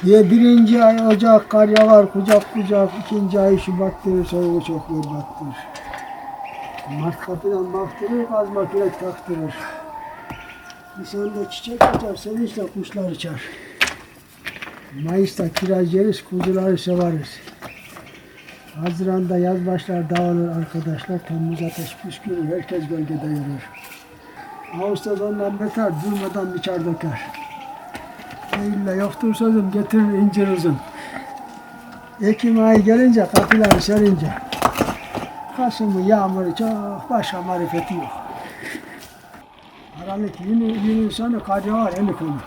Diye birinci ay Ocak kar yağar kucak kucak, ikinci ay Şubat'tır soğuğu çok berbattır. Mart kapıdan baktırır, kazma kürek taktırır. Nisan'da çiçek açar, sevinçle kuşlar uçar. Mayıs'ta kiraz yeriz, kuzuları severiz. Haziran'da yaz başlar dağılır arkadaşlar, Temmuz ateş püskürür, herkes gölgede yürür. Ağustos ondan beter, durmadan biçer döker. Eylül'de yoktur sözüm, getirir incir uzun. Ekim ayı gelince, kapıları serince. Kasım'ın yağmuru çok, başka marifeti yok. Aralık yünün sonu, kar yağar eli konu.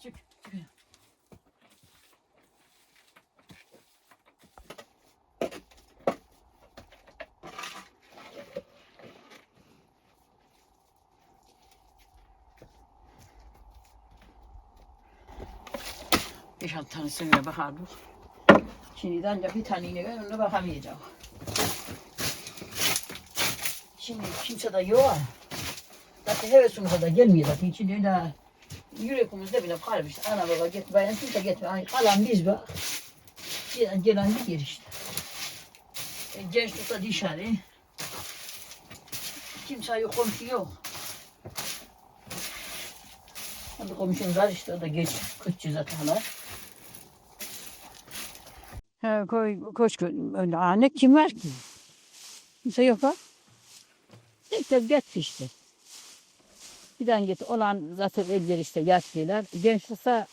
Çık. 5-6 tanesine bakardık. Şimdi de ancak bir taneyle önüne bakamayacağım. Şimdi kimse de yok. Zaten hevesimize de gelmiyor zaten. Şimdi de yüreğimizde bile kalmış. Ana baba git, bayan kimse gitmiyor. Kalan biz bak. Gelen gidiyor işte. Gençlik de dışarı. Kimse yok, komşu yok. Hadi komşum var işte, o da geç. Küçüğü zaten hala. Koş öyle anne kim var ki? Kimse yok ha. Tek get işte. Bir tane git olan zaten eller işte yatıyorlar. Gençse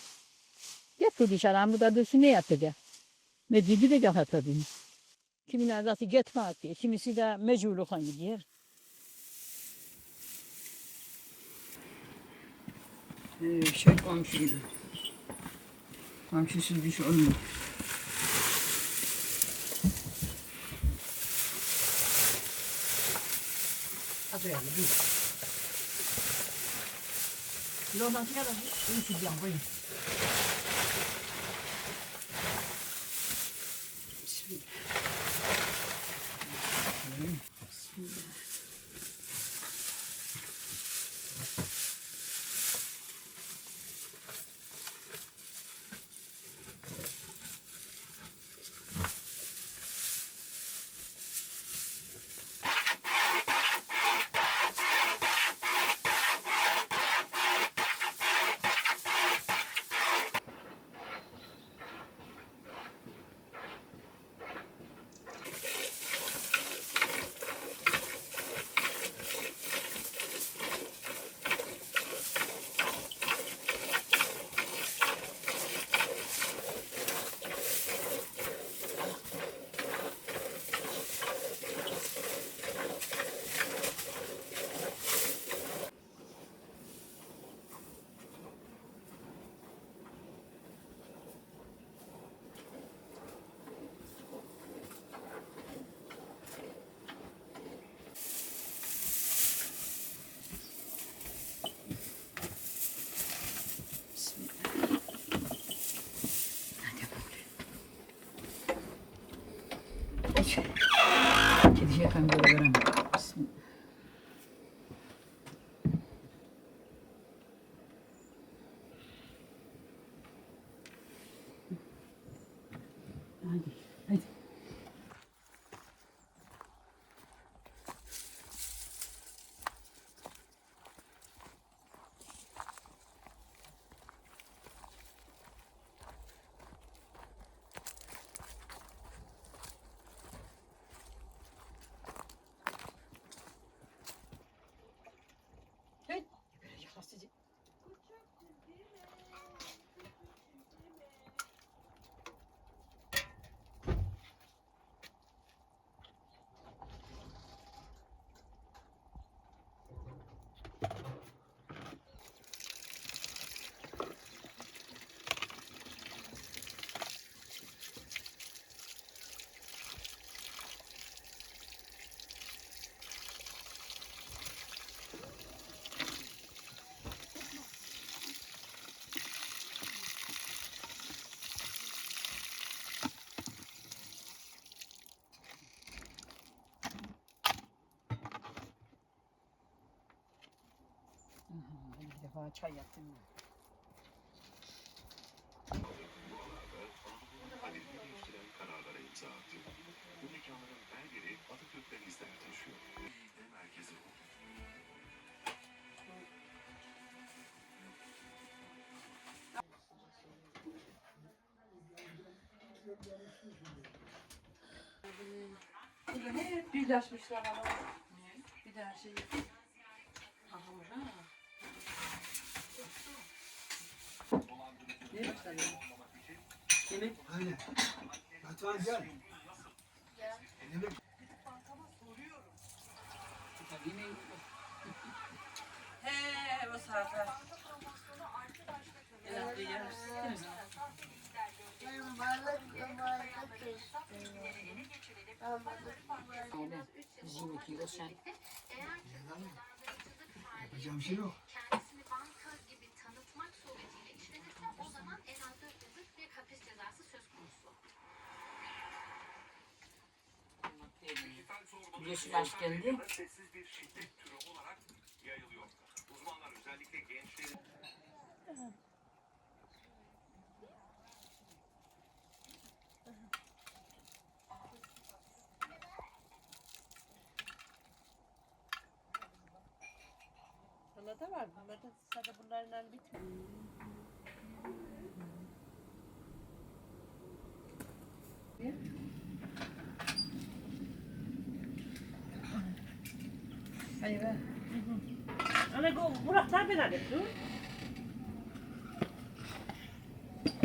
getir dışarı, bu da dursun ne yapacak? Mecbur de yapar tabii. Kimine zaten gitme atıyor. Kimisi de mecburlukla gidiyor. Şey komşuydu. Komşusuz bir şey olmuyor. Az öyle değil. Yoldan çıkarım. Bunu çizeceğim koyun. Bismillah. Bismillah. yapayım böyle veremem. Bismillah. Hadi, hadi. Hey, böyle yaklaşıcı. Bir defa çay yaptım ya. Kaderini değiştiren kararlara imza attı. Bu mekanların her biri Atatürk'ten izler taşıyor. Eğitim merkezi bu. Hep birleşmişler ama. Bir de her şey. Hamur ha. Ne başlanıyor? Yemek. Aynen. Batuhan gel. Yemek. He, o saate. Evet, yeriz. Aynen. Bizim iki o sen. Yapacağım şey yok. Kendisini banka gibi tanıtmak suretiyle işlenirse o zaman en az 4 yıllık bir hapis cezası söz konusu. Yeşil aşk geldi. Sessiz bir şiddet türü olarak yayılıyor. Uzmanlar özellikle gençlerin... Bana da var. Bana da sadece bunlarla bitmiyor. Hayır. Ana bu Buraklar ben alayım. Dur.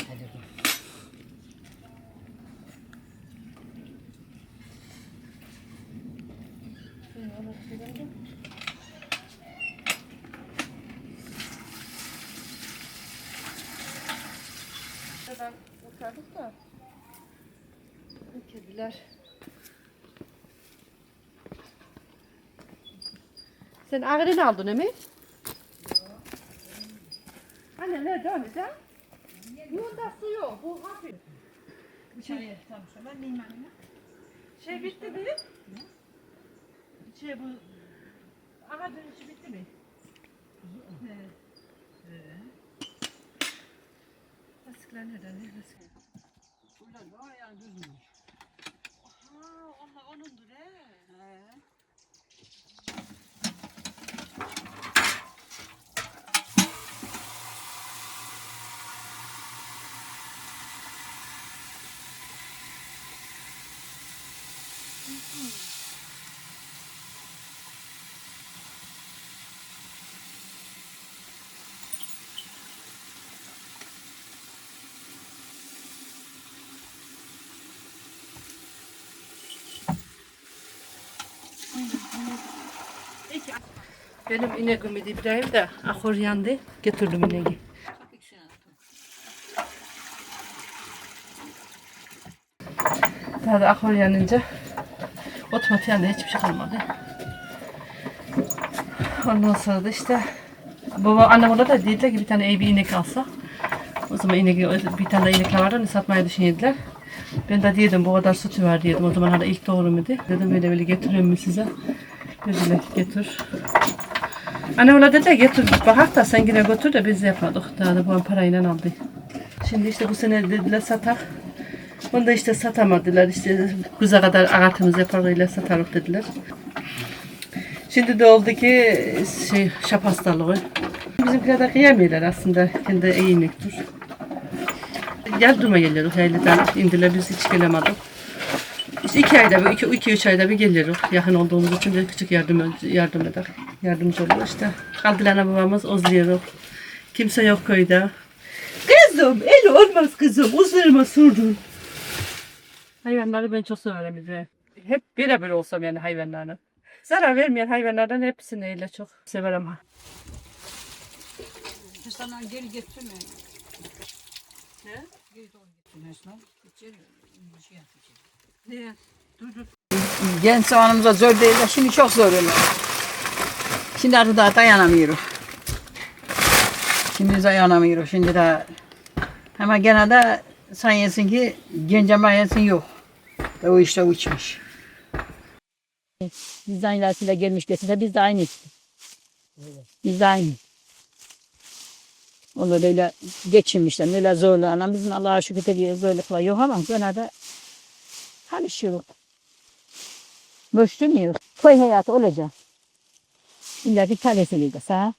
Hadi dur. Ben kurtardık da. Bu kediler. Sen ağrını aldın değil mi? Anne ne devam et ha? Bunda su yok. Bu hafif. Çayı tamam ben neyim anne? Şey bitti mi? Şey bu ağacın işi bitti mi? Lastikler neden? Lastikler. Bunlar bayağı düzmüş. Ha, onundur he. Benim ineğim idi İbrahim de ahur yandı. Getirdim ineği. Daha da ahur yanınca otomatiğinde hiçbir şey kalmadı. Ondan sonra da işte annem ona da dediler ki bir tane iyi bir inek alsa. O zaman inek, bir tane de inek vardı onu satmayı düşünüyordular. Ben de diyordum bu kadar sütü var diyordum. O zaman hala ilk doğurum idi. Dedim böyle böyle getireyim mi size? Dediler getir. Anne ola dedi getir bakak da sen yine götür de biz yapmadık. Daha da bu parayla aldı. Şimdi işte bu sene dediler satak. Onu da işte satamadılar. İşte güze kadar ağatımız yaparıyla satarız dediler. Şimdi de oldu ki şap hastalığı. Bizimkiler de kıyamıyorlar aslında. Kendi iyiyimliktir. Yardıma geliyoruz aileden. İndiler biz hiç gelemedik. İşte 2 ayda bir, 2-3 ayda bir geliyoruz. Yakın olduğumuz için de küçük yardım eder. Yardımcı oluyor işte. Kaldılar babamız ozluyoruz. Kimse yok köyde. Kızım, eli olmaz kızım. Uzlarıma sordun. Hayvanları ben çok severim bize. Hep birebir olsam yani hayvanlarla. Zarar vermeyen hayvanlardan hepsini öyle çok severim. Sana geri getirme. Ne? Geri doğru getirme. Esnaf. İçeri şey yapacak. Ne? Dur. Genç zamanımızda zor değil de şimdi çok zor oluyor. Şimdi artık daha dayanamıyoruz. Şimdi dayanamıyoruz. Şimdi daha ama gene de sen yesin ki genceme yesin yok. Da o işte uçmuş. Bizden ilerisiyle gelmiş geçse biz de aynı. Biz de aynı. Onlar öyle geçinmişler, öyle zorlanan bizim Allah'a şükür ediyor zorluklar yok ama gene de çalışıyoruz. Boş durmuyoruz. Köy hayatı olacak. İlla bir tanesiyle de sağ.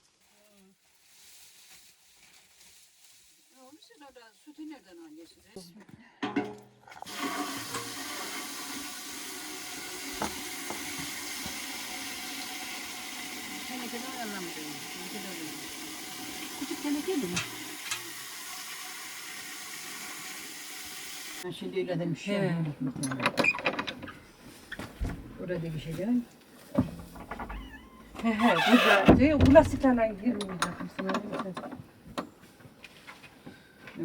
Ben şimdi öyle demiş. He. Orada bir şey değil. He burada. Bu lastiklerle girmeyecek.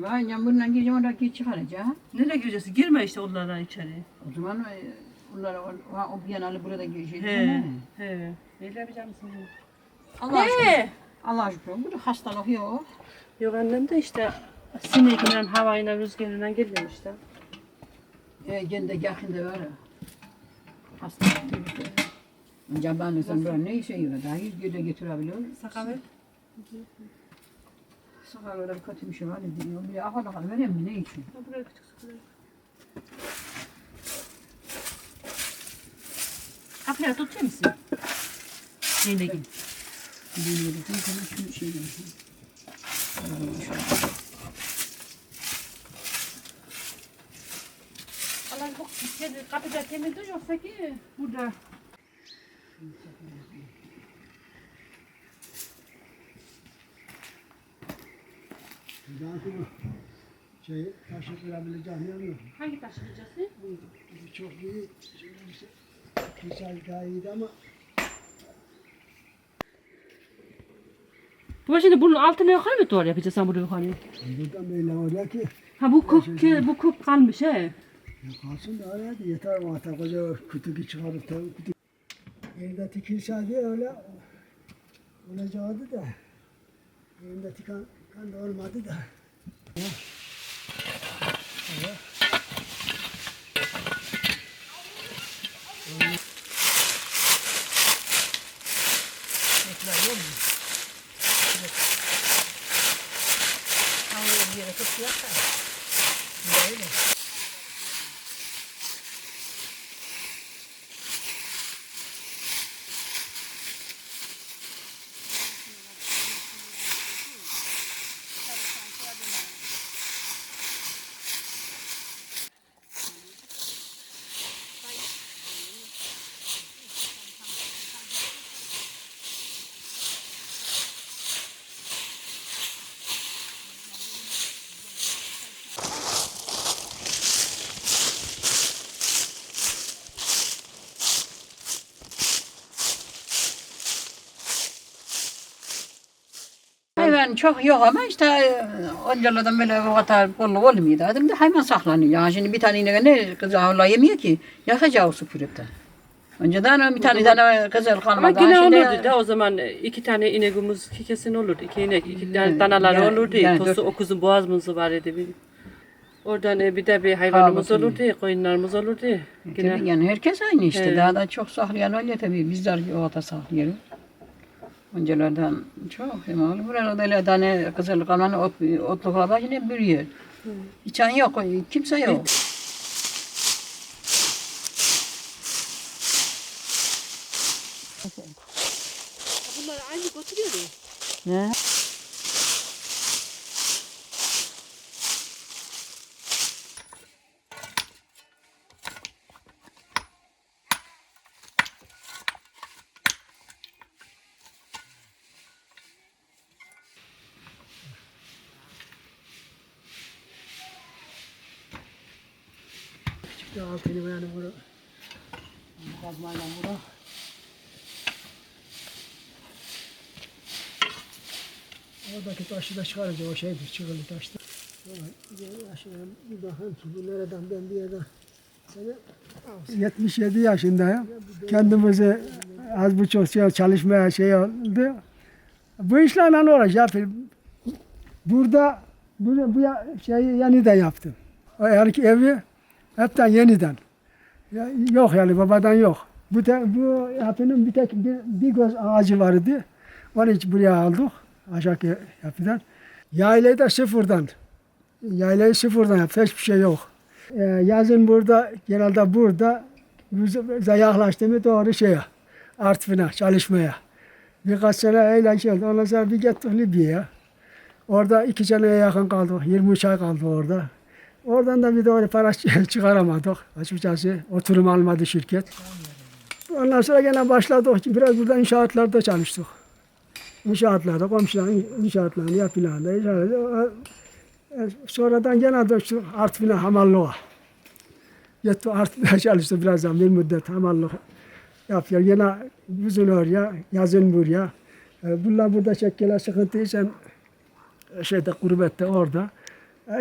Aynen bundan gireceğim oradaki çıkaracağım. Nereye gireceğiz? Girme işte onlardan içeri. O zaman onlara o bir yanalı burada gireceğiz. He. He. Öyle yapacak mısın? Allah aşkına. Allah aşkına. Burada hastalık yok. Yok annem de işte sinekle, havayla, rüzgarıyla geliyor işte. Kendi yakında var. Hastalık değil. Önce ben de sen böyle ne işe yiyor? Daha 100 güne getirebiliyor. Sakalı. Sakalı kötü bir şey var. Bir de akal akal vereyim mi? Ne için? Buraya küçük sakalı. Kapıya tutayım mısın? Neyle gel. Bilmiyorum. Sana şu şey yapayım. Allah bu kapıda temizdir yoksa ki burada. Daha sonra taşı kırabileceğim yer yok. Hangi taş kıracaksın? Bu çok iyi. Güzel daha iyiydi ama Bu şimdi bunun altına yukarı mı doğru yapacağız sen bunu yukarı? buradan böyle oraya ki Ha bu küp kalmış he. ya kalsın da öyle yeter ama hatta koca kutuyu çıkarıp da kutu. Yerinde tikilseydi öyle olacaktı da yerinde tikan da olmadı da. Hayvan çok yok ama işte oncalardan böyle o kadar bollu olmuyor. Dedim de hayvan saklanıyor. Yani şimdi bir tane ineğe ne kız avla yemiyor ki. Yakacak süpürüp de. Önceden bir tane kızıl kalmadı. Ama yine Şimdi olurdu da o zaman 2 tane ineğimiz kesin olurdu. 2 inek, 2 tane danaları Yani- olurdu. yani Tosu dört- okuzun boğazımızı var idi. Oradan bir de bir hayvanımız Kahvaltı olurdu, koyunlarımız olurdu. Tabii Yine yani herkes aynı işte. He. Daha da çok saklayan oluyor tabii. Bizler o da saklıyoruz. Öncelerden çok. Ama burada öyle tane kızıl kalan otluklarda yine büyüyor. İçen yok, kimse yok. bunları aynı götürüyor. Ne? Küçük bir altını yani bunu. Kazmayla bunu. Oradaki taşı da çıkarınca o şeydir, çığırlı taştır. Aşağıya bir bakayım ki bu nereden ben bir yerden. 77 yaşındayım. Kendimizi az buçuk çalışmaya şey oldu. Bu işlerle uğraşıyor. Burada bu şeyi yeniden yaptım. O erki evi hepten yeniden. Yok yani babadan yok. Bu yapının bir tek bir göz ağacı vardı. Onu hiç buraya aldık. Aşağı yapıdan. Yaylayı da sıfırdan. Yaylayı sıfırdan yaptı. Hiçbir şey yok. Yazın burada, genelde burada yaklaştığımı doğru şeye, Artvin'e çalışmaya. Birkaç sene öyle şey oldu. Ondan sonra bir gittik Libya'ya. Orada 2 seneye yakın kaldık. 23 ay kaldık orada. Oradan da bir doğru para çıkaramadık. Açıkçası oturum almadı şirket. Ondan sonra gene başladık. Biraz burada inşaatlarda çalıştık. İnşaatlarda, komşuların inşaatlarını yapılarında. Sonradan gene döktük Artvin'e hamallığa. Gitti Artvin'e çalıştı birazdan bir müddet hamallık yapıyor. Yine uzun oraya, yazın buraya. Bunlar burada çekkeler sıkıntıysa şeyde gurbette orada.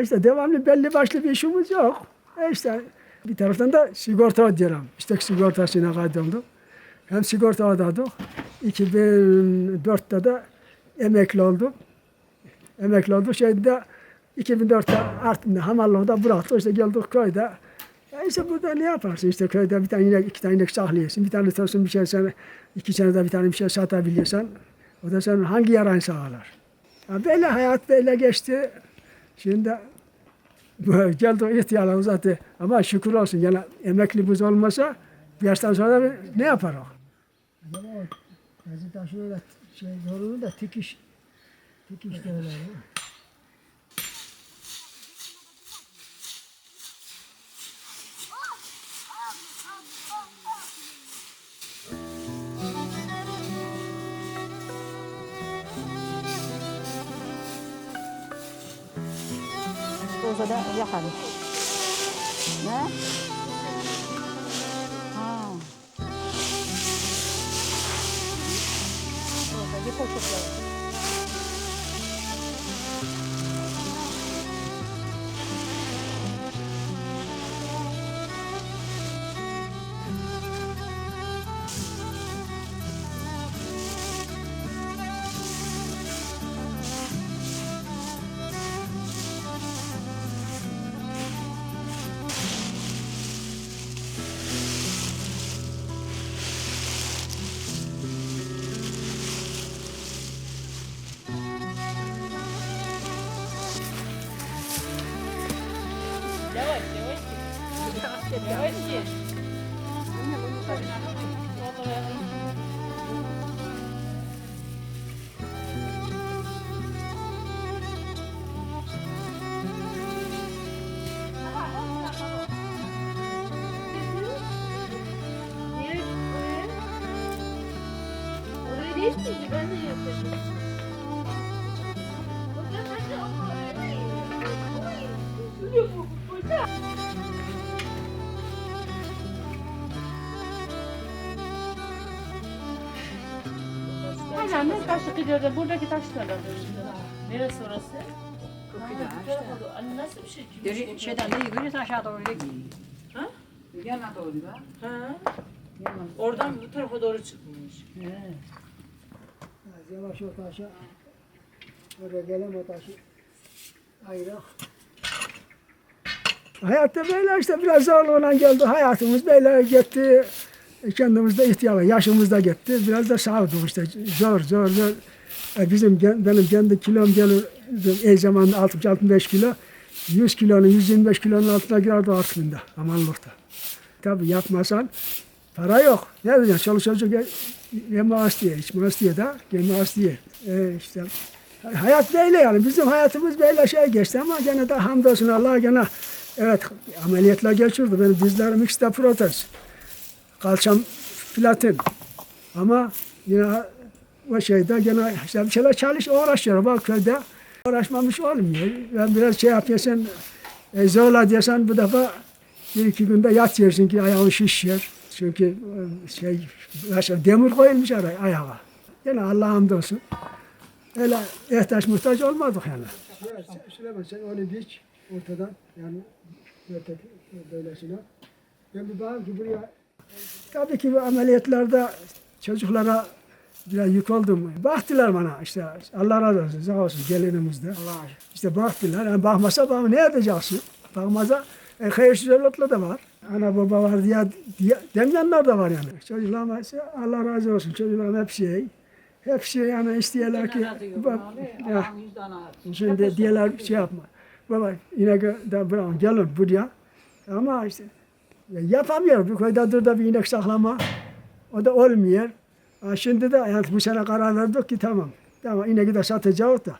İşte devamlı belli başlı bir işimiz yok. İşte bir taraftan da sigorta ödüyorum. İşte sigortasına kaydoldum. Hem sigorta ödedik. 2004'te de emekli oldum. Emekli olduk. Şeyde 2004'te Artvin'de hamallığı bıraktık. İşte geldik köyde. İşte burada ne yaparsın? İşte köyde bir tane inek, 2 tane inek saklıyorsun. Bir tane tosun bir şey sen 2 senede bir tane bir şey satabiliyorsan o da senin hangi yaran sağlar? Ya böyle hayat böyle geçti. Şimdi geldik ihtiyarlar zaten. Ama şükür olsun gene emeklimiz olmasa bir yaştan sonra ne yaparız? Yazı taşı öyle şey zorunlu da tikiş de öyle. Olsa da yakarız. Ne? Ha. Orada bir poşetler. Oraya değil miydi? Ben de yapıyordum. Burada hadi ama öyle. Burada. Aynen ne taşı gidiyordu? Buradaki taşlar alıyor. Neresi orası? Anne nasıl bir şey? Deri şeyden de yürüyoruz aşağı doğru gidiyor. Ha? Yana doğru da. Ha. Oradan bu tarafa doğru çıkmış. Yavaş o taşı oraya gelen o taşı ayırak. Hayatta böyle işte biraz zorluğuna geldi. Hayatımız böyle gitti. Kendimizde ihtiyar, yaşımızda gitti. Biraz da sağlık işte. Zor. Benim kendi kilom gelir. Zamanında 60-65 kilo. 100 kilonun, 125 kilonun altına girerdi artımında. Amanlıkta. Tabii yapmasan para yok. Ne diyeceksin? Çoluk çocuk yemez diye, içmez diye de yemez diye. İşte hayat böyle yani. Bizim hayatımız böyle geçti ama gene de hamdolsun Allah'a gene evet ameliyatla geçirdi. Benim dizlerim ikisi de protez. Kalçam platin. Ama yine o şeyde gene işte bir şeyler uğraşıyorum. Bak köyde uğraşmamış olmuyor. Ben biraz yapıyorsun, zorla diyorsan bu defa bir iki günde yat yersin ki ayağın şişiyor. Çünkü demir koyulmuş ayağa. Yine Allah'a hamdolsun. Öyle muhtaç olmadık yani. Süleyman sen onu geç ortadan yani böylesine. Ben bir bakayım ki buraya tabii ki bu ameliyatlarda çocuklara biraz yük oldum. Baktılar bana işte Allah razı olsun sağ olsun gelinimizde. İşte baktılar. Yani bakmasa ne edeceksin? Bakmasa hayırsız evlatlar da var. Ana baba var diye demeyenler de var yani. Çocuklarıma Allah razı olsun. Çocuklarım hepsi yani istiyorlar ki şimdi diyorlar yapma. Baba inek de bırakın gelin buraya. Ama işte yapamıyor. Bu köyde dur da bir inek saklama. O da olmuyor. Şimdi de yani bu sene karar verdik ki tamam ineği de satacağız da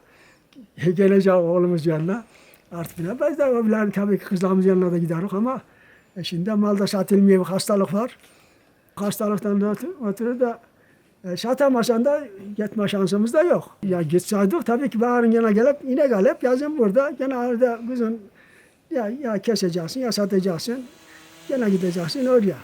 gelecek oğlumuz yanına. Artık ne biz de öbürlerin tabii ki kızlarımız yanına da gideriz ama şimdi malda satılmıyor, hastalık var. Hastalıktan ötürü de satamasan da gitme şansımız da yok. Ya gitseydik tabii ki baharın gene gelip inek alıp yazın burada gene orada kızın ya keseceksin ya satacaksın. Gene gideceksin oraya.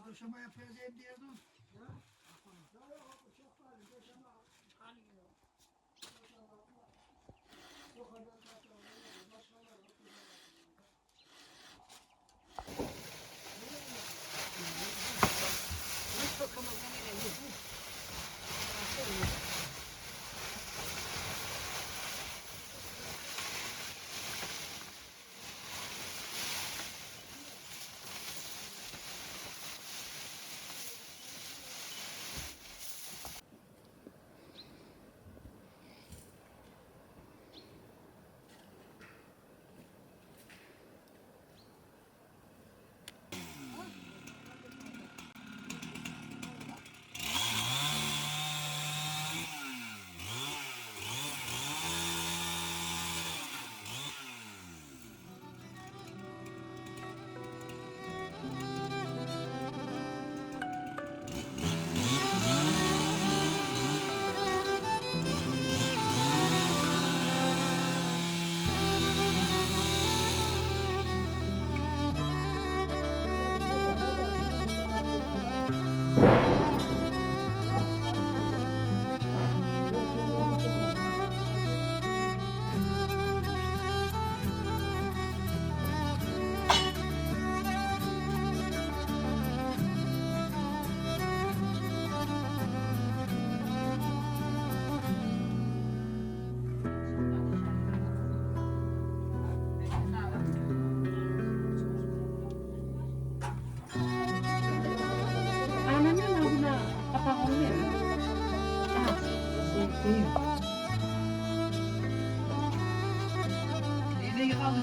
Döşeme yapacağız diyordun.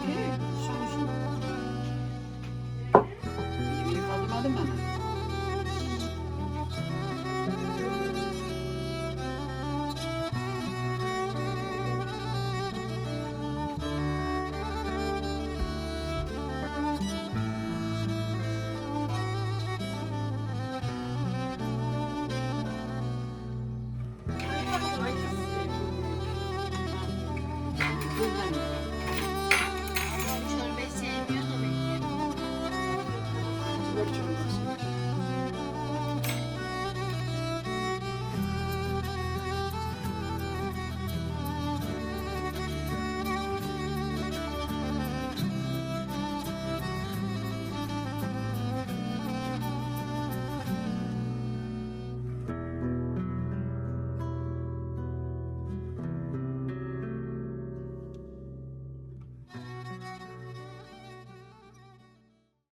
He.